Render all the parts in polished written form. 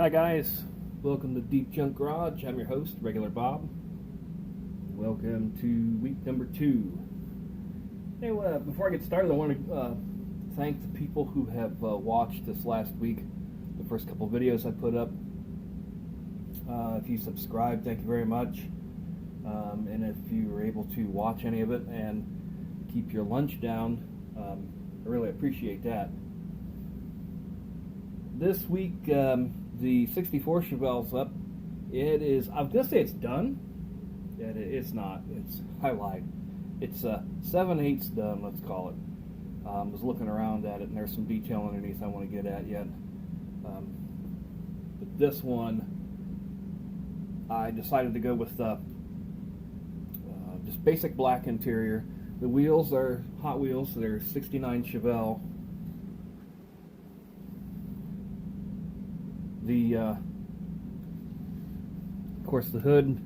Hi guys, welcome to Deep Junk Garage. I'm your host, Regular Bob. Welcome to week number 2. Anyway, before I get started, I want to thank the people who have watched this last week, the first couple videos I put up. If you subscribed, thank you very much. And if you were able to watch any of it and keep your lunch down, I really appreciate that. This week, the 64 Chevelles up. It is, I was going to say it's done. It's not. I lied. It's 7/8 done, let's call it. I was looking around at it, and there's some detail underneath I want to get at yet. But this one, I decided to go with just basic black interior. The wheels are Hot Wheels. So they're 69 Chevelle. Of course, the hood,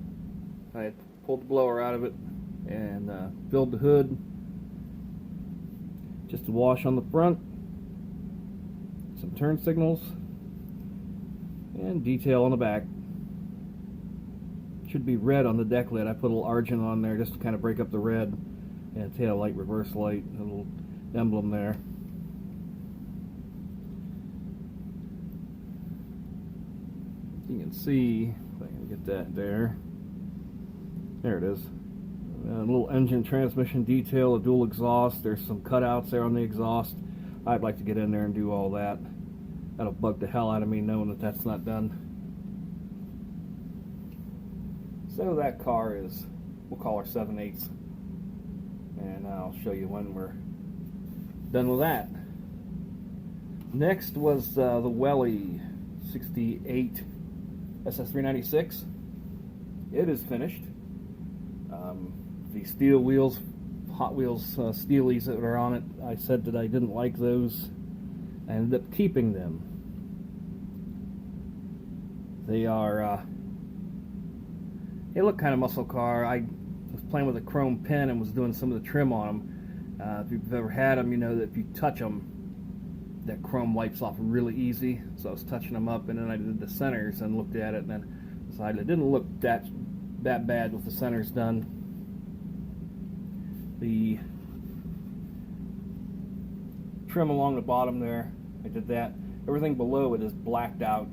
I pulled the blower out of it and filled the hood. Just a wash on the front, some turn signals, and detail on the back. Should be red on the deck lid. I put a little argent on there just to kind of break up the red, and tail light, reverse light, a little emblem there. You can see, if I can get that there. There it is. A little engine transmission detail, a dual exhaust. There's some cutouts there on the exhaust. I'd like to get in there and do all that. That'll bug the hell out of me knowing that that's not done. So that car is, we'll call her 7/8. And I'll show you when we're done with that. Next was the Welly 68 SS396. It is finished. The steel wheels, Hot Wheels steelies that are on it, I said that I didn't like those. I ended up keeping them. They are, they look kind of muscle car. I was playing with a chrome pen and was doing some of the trim on them. If you've ever had them, you know that if you touch them, that chrome wipes off really easy. So I was touching them up, and then I did the centers and looked at it, and then decided it didn't look that bad with the centers done. The trim along the bottom there, I did that. Everything below it is blacked out.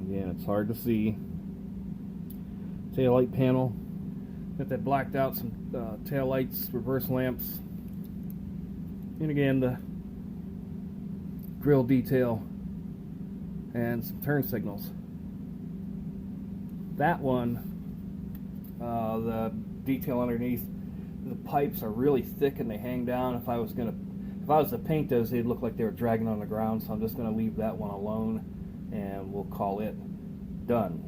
Again, it's hard to see. Tail light panel. Got that blacked out, some tail lights, reverse lamps, and again the grill detail and some turn signals. That one, the detail underneath, the pipes are really thick and they hang down. If I was to paint those, they'd look like they were dragging on the ground. So I'm just going to leave that one alone, and we'll call it done.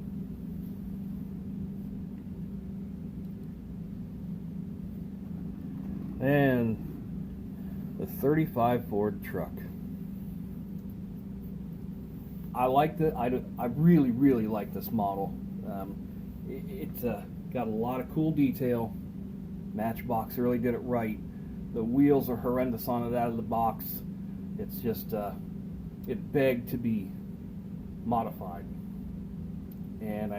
And the 35 Ford truck. I like it. I really like this model. It's got a lot of cool detail. Matchbox really did it right. The wheels are horrendous on it out of the box. It's just it begged to be modified. And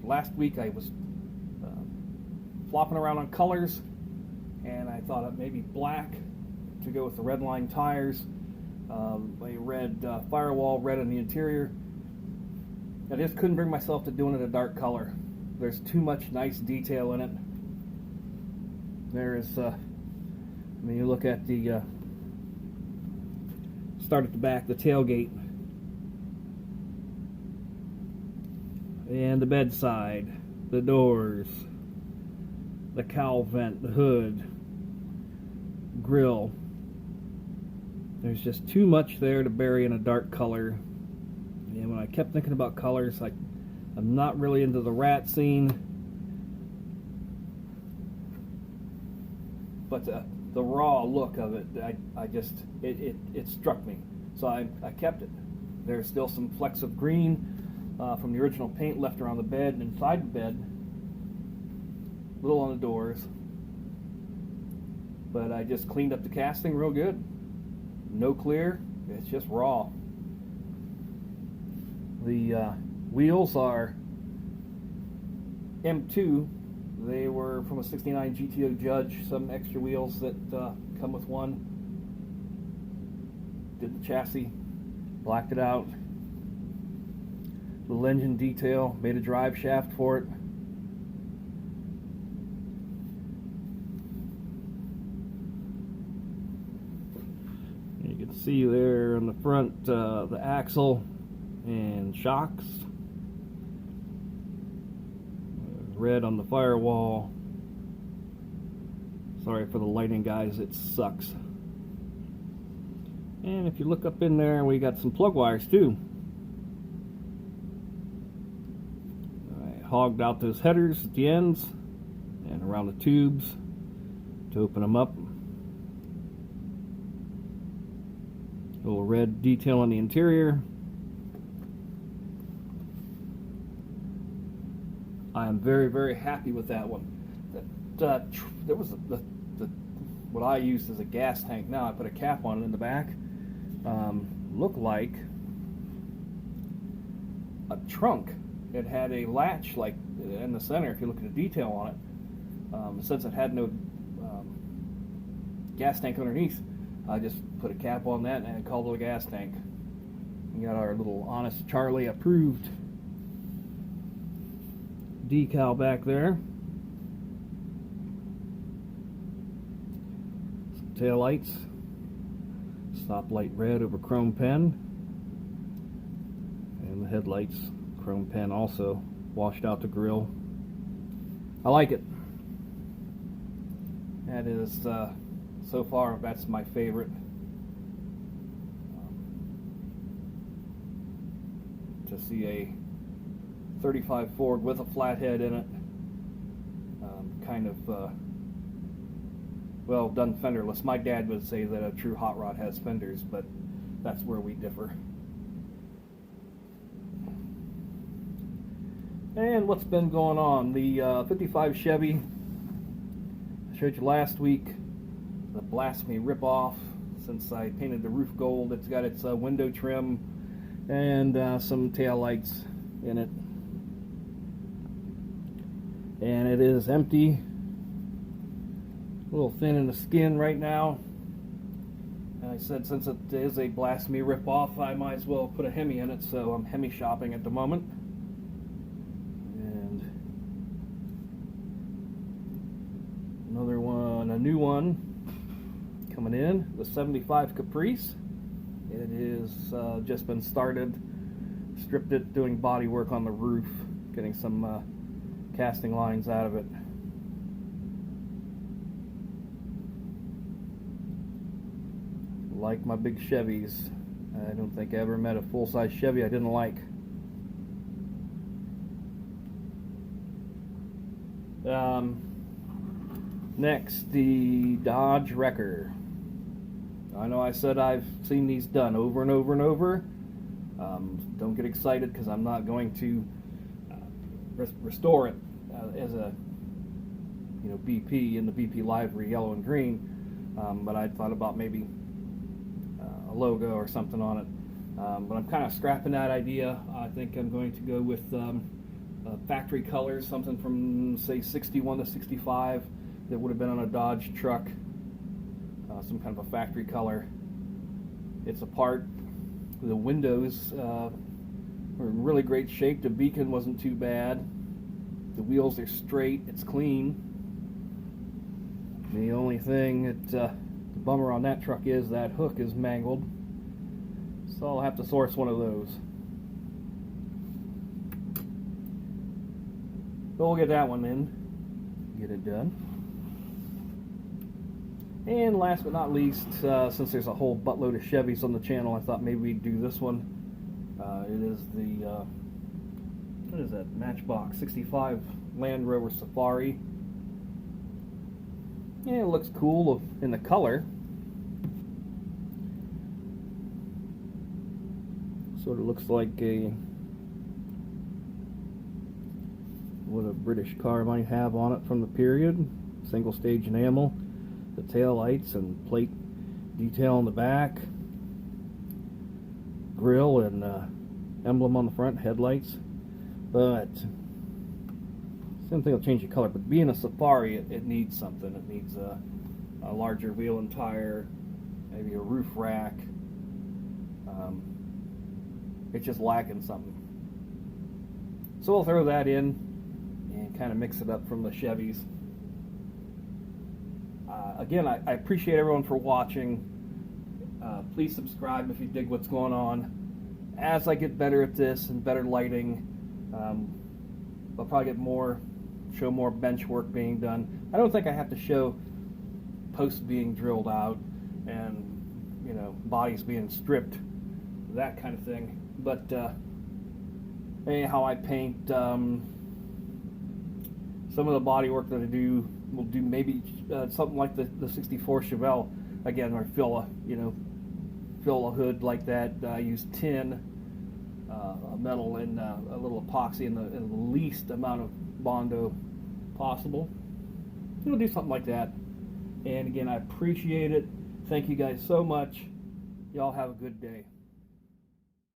last week I was flopping around on colors, and I thought of maybe black to go with the red line tires, a red firewall, red in the interior. I just couldn't bring myself to doing it a dark color. There's too much nice detail in it. There is, I mean, you look at the start at the back, the tailgate, and the bedside, the doors, the cowl vent, the hood, grill. There's just too much there to bury in a dark color. And when I kept thinking about colors, I'm not really into the rat scene, but the raw look of it, it struck me. So I kept it. There's still some flecks of green from the original paint left around the bed and inside the bed, a little on the doors. But I just cleaned up the casting real good. no clear, it's just raw. The wheels are M2. They were from a 69 GTO Judge, some extra wheels that come with one. Did the chassis, blacked it out. Little engine detail, made a drive shaft for it. You can see there on the front the axle and shocks. Red on the firewall. Sorry for the lighting, guys, it sucks. And if you look up in there, we got some plug wires too. I hogged out those headers at the ends and around the tubes to open them up. A little red detail on the interior. I am very, very happy with that one. There was what I used as a gas tank. Now I put a cap on it in the back. Looked like a trunk. It had a latch like in the center. If you look at the detail on it, since it had no gas tank underneath, I just put a cap on that and called it a gas tank. We got our little Honest Charlie approved decal back there. Some tail lights. Stoplight red over chrome pen. And the headlights, chrome pen also washed out the grill. I like it. That is, so far, that's my favorite. To see a 35 Ford with a flathead in it, kind of well done fenderless. My dad would say that a true hot rod has fenders, but that's where we differ. And what's been going on? The 55 Chevy I showed you last week, the Blasphemy ripoff. Since I painted the roof gold, it's got its window trim and some tail lights in it. And it is empty, a little thin in the skin right now. And I said since it is a Blasphemy ripoff, I might as well put a Hemi in it, so I'm Hemi shopping at the moment. And another one, a new one coming in, the 75 Caprice. It is just been started, stripped it, doing body work on the roof, getting some casting lines out of it. Like my big Chevys, I don't think I ever met a full-size Chevy I didn't like. Next, the Dodge Wrecker. I know I said I've seen these done over and over and over. Don't get excited because I'm not going to restore it as a BP in the BP livery, yellow and green, but I thought about maybe a logo or something on it, but I'm kind of scrapping that idea. I think I'm going to go with factory colors, something from say 61 to 65 that would have been on a Dodge truck, some kind of a factory color. It's apart. The windows are in really great shape. The beacon wasn't too bad. The wheels are straight. It's clean. The only thing that the bummer on that truck is that hook is mangled, so I'll have to source one of those. But we'll get that one in, get it done. And last but not least, since there's a whole buttload of Chevys on the channel, I thought maybe we'd do this one. It is the what is that? Matchbox 65 Land Rover Safari. Yeah, it looks cool in the color. Sort of looks like what a British car might have on it from the period. Single stage enamel, the tail lights and plate detail on the back. grill and emblem on the front, headlights. But same thing will change the color. But being a Safari, it needs something. It needs a larger wheel and tire, maybe a roof rack. It's just lacking something. So we'll throw that in and kind of mix it up from the Chevys. Again, I appreciate everyone for watching. Please subscribe if you dig what's going on. As I get better at this and better lighting, I'll probably show more bench work being done. I don't think I have to show posts being drilled out and bodies being stripped, that kind of thing. But anyhow, I paint some of the body work that I do. We'll do maybe something like the '64 Chevelle again, or fill a hood like that. I use tin, metal, and a little epoxy in the least amount of Bondo possible. We'll do something like that. And again, I appreciate it. Thank you guys so much. Y'all have a good day.